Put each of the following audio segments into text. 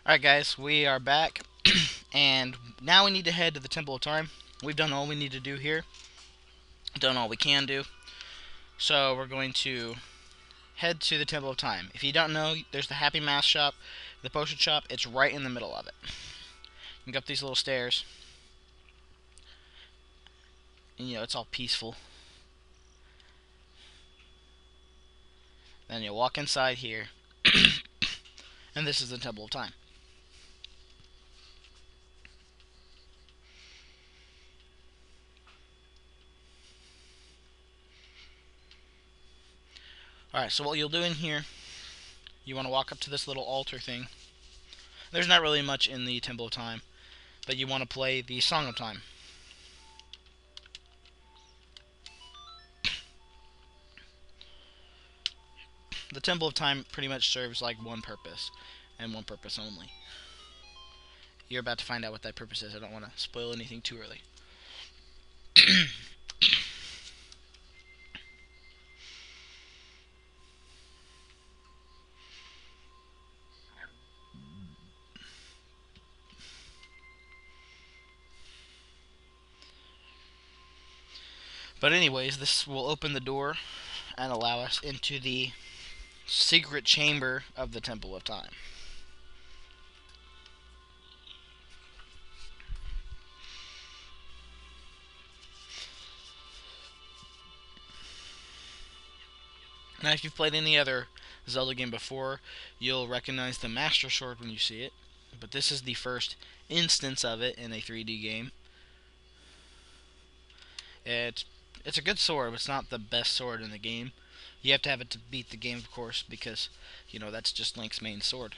Alright guys, we are back, and now we need to head to the Temple of Time. We've done all we need to do here, done all we can do, so we're going to head to the Temple of Time. If you don't know, there's the Happy Mask shop, the potion shop, it's right in the middle of it. You go up these little stairs, and it's all peaceful. Then you walk inside here, and this is the Temple of Time. Alright, so what you'll do in here, you want to walk up to this little altar thing. There's not really much in the Temple of Time, but you want to play the Song of Time. The Temple of Time pretty much serves like one purpose, and one purpose only. You're about to find out what that purpose is. I don't want to spoil anything too early. But anyways, this will open the door and allow us into the secret chamber of the Temple of Time. Now, if you've played any other Zelda game before, you'll recognize the Master Sword when you see it. But this is the first instance of it in a 3D game. It's a good sword, but it's not the best sword in the game. You have to have it to beat the game, of course, because, that's just Link's main sword.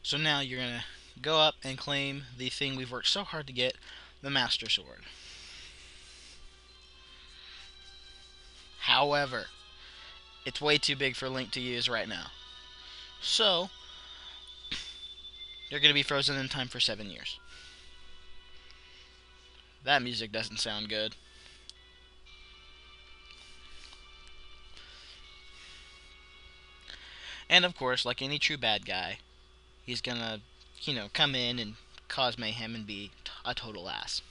So now you're going to go up and claim the thing we've worked so hard to get, the Master Sword. However, it's way too big for Link to use right now. So, you're going to be frozen in time for 7 years. That music doesn't sound good. And of course, like any true bad guy, he's gonna, come in and cause mayhem and be a total ass.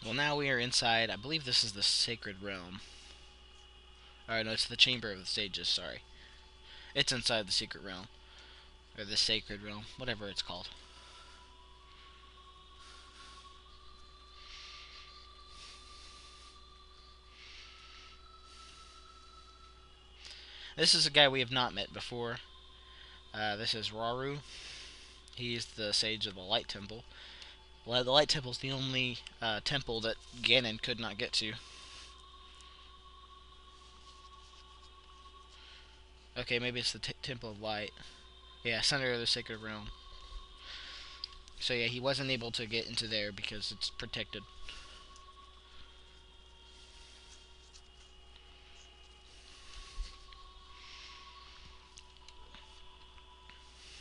Well, now we are inside. I believe this is the Sacred Realm. Alright, no, it's the Chamber of the Sages, sorry. It's inside the Secret Realm. Or the Sacred Realm, whatever it's called. This is a guy we have not met before. This is Rauru. He's the Sage of the Light Temple. Well, the Light Temple is the only temple that Ganon could not get to. Okay, maybe it's the Temple of Light. Yeah, Center of the Sacred Realm. So yeah, he wasn't able to get into there because it's protected.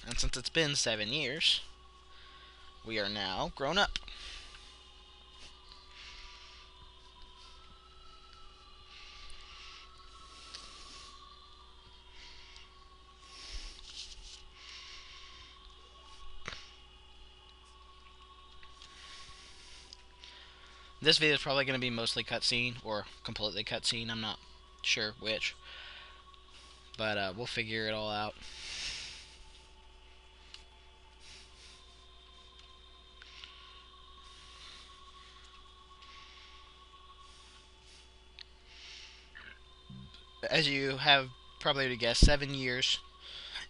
And since it's been 7 years, we are now grown up. This video is probably going to be mostly cutscene or completely cutscene. I'm not sure which. But we'll figure it all out. As you have probably already guessed, 7 years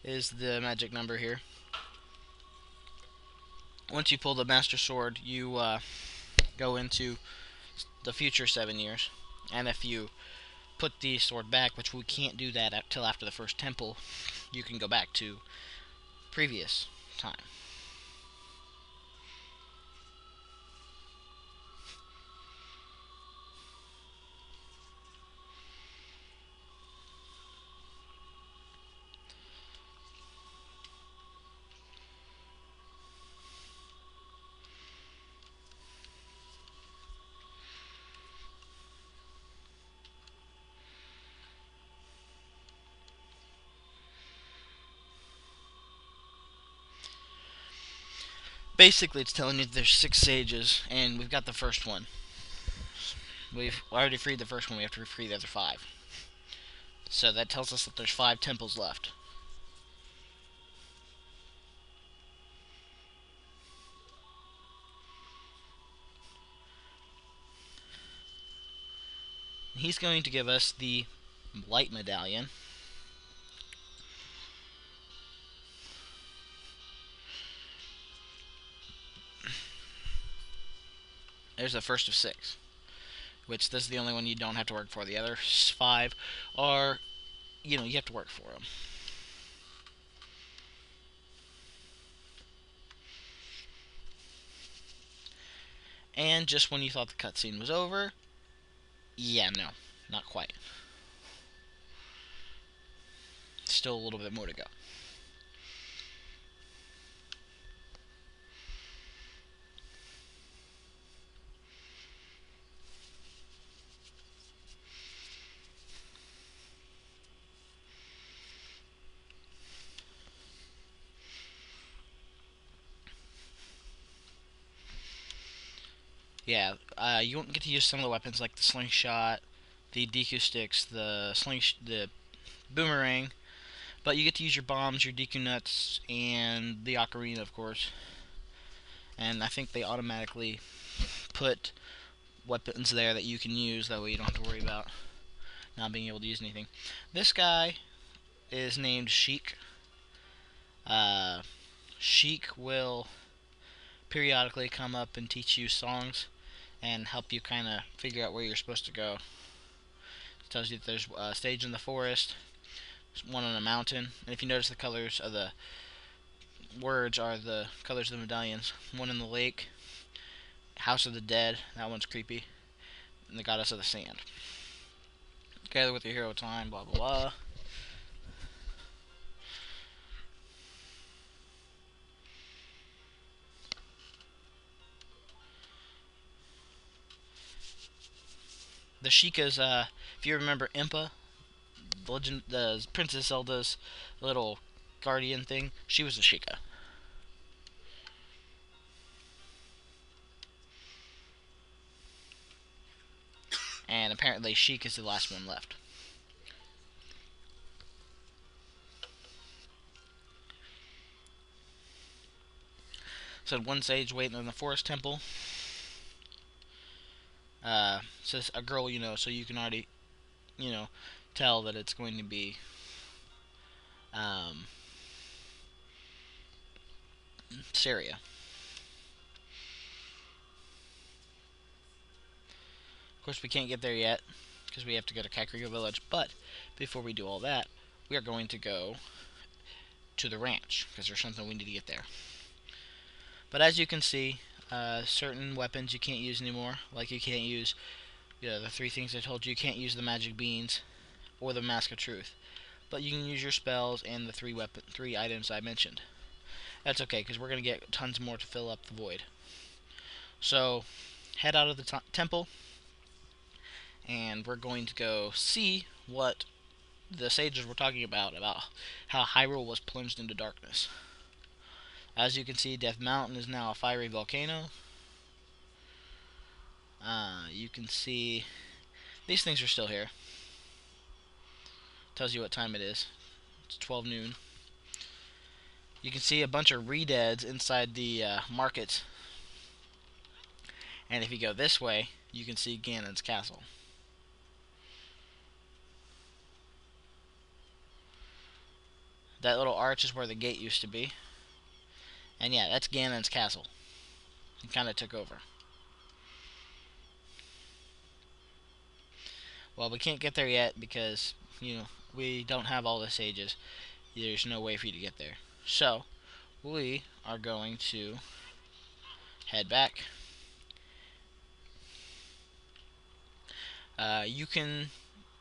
is the magic number here. Once you pull the Master Sword, you go into the future 7 years. And if you put the sword back, which we can't do that until after the first temple, you can go back to previous time. Basically, it's telling you that there's 6 sages, and we've got the first one. We've already freed the first one. We have to free the other 5. So that tells us that there's 5 temples left. He's going to give us the light medallion. There's the first of 6, which this is the only one you don't have to work for. The other 5 are, you have to work for them. And just when you thought the cutscene was over, yeah, no, not quite. Still a little bit more to go. Yeah, you won't get to use some of the weapons like the slingshot, the DQ sticks, the boomerang, but you get to use your bombs, your DQ nuts, and the ocarina, of course. And I think they automatically put weapons there that you can use, that way you don't have to worry about not being able to use anything. This guy is named Sheik. Sheik will periodically come up and teach you songs and help you kind of figure out where you're supposed to go. It tells you that there's a stage in the forest, one on a mountain, and if you notice the colors of the words are the colors of the medallions. One in the lake, House of the Dead, that one's creepy, and the Goddess of the Sand. Together with your hero time, blah blah blah. The Sheikah's, if you remember Impa, the Princess Zelda's little guardian thing, she was a Sheikah. And apparently Sheik is the last one left. So one sage waiting in the forest temple. Says a girl, so you can already, tell that it's going to be Syria. Of course, we can't get there yet because we have to go to Kakariko Village. But before we do all that, we are going to go to the ranch because there's something we need to get there. But as you can see, certain weapons you can't use anymore. Like you can't use, the 3 things I told you. You can't use the magic beans or the Mask of Truth. But you can use your spells and the 3 items I mentioned. That's okay, because we're going to get tons more to fill up the void. So, head out of the temple, and we're going to go see what the sages were talking about how Hyrule was plunged into darkness. As you can see, Death Mountain is now a fiery volcano. You can see these things are still here. Tells you what time it is. It's 12 noon. You can see a bunch of re-deads inside the market. And if you go this way, you can see Ganon's castle. That little arch is where the gate used to be. And yeah, that's Ganon's castle. He kind of took over. Well, we can't get there yet because, we don't have all the sages. There's no way for you to get there. So, we are going to head back. You can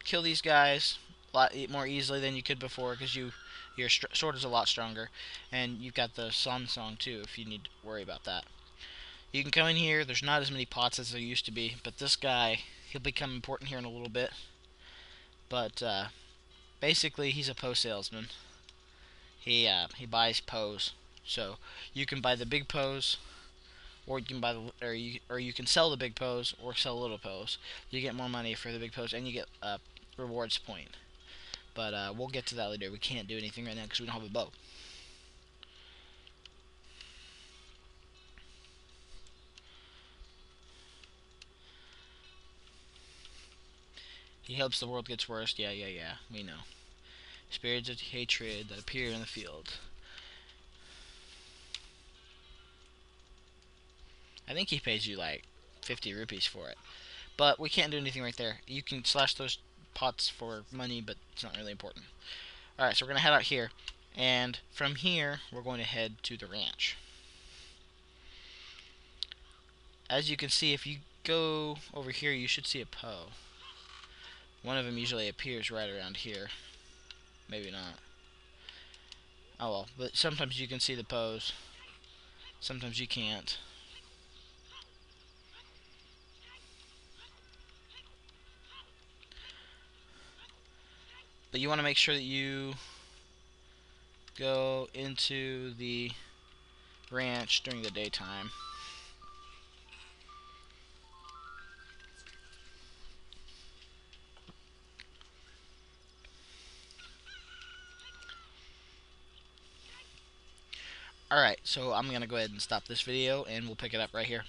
kill these guys a lot more easily than you could before because your sword is a lot stronger, and you've got the Sun Song too if you need to worry about that. You can come in here. There's not as many pots as there used to be, but this guy, he'll become important here in a little bit. But basically, he's a Poe salesman. He buys Poes, so you can buy the big Poes, or you can buy or you can sell the big Poes or sell little Poes. You get more money for the big Poes, and you get a rewards point. But we'll get to that later. We can't do anything right now because we don't have a bow. He helps the world gets worse. Yeah, yeah, yeah. We know. Spirits of hatred that appear in the field. I think he pays you like 50 rupees for it. But we can't do anything right there. You can slash those pots for money, but it's not really important. Alright, so we're going to head out here. And from here, we're going to head to the ranch. As you can see, if you go over here, you should see a Poe. One of them usually appears right around here. Maybe not. Oh well, but sometimes you can see the Poes. Sometimes you can't. But you want to make sure that you go into the ranch during the daytime. Alright, so I'm going to go ahead and stop this video, and we'll pick it up right here.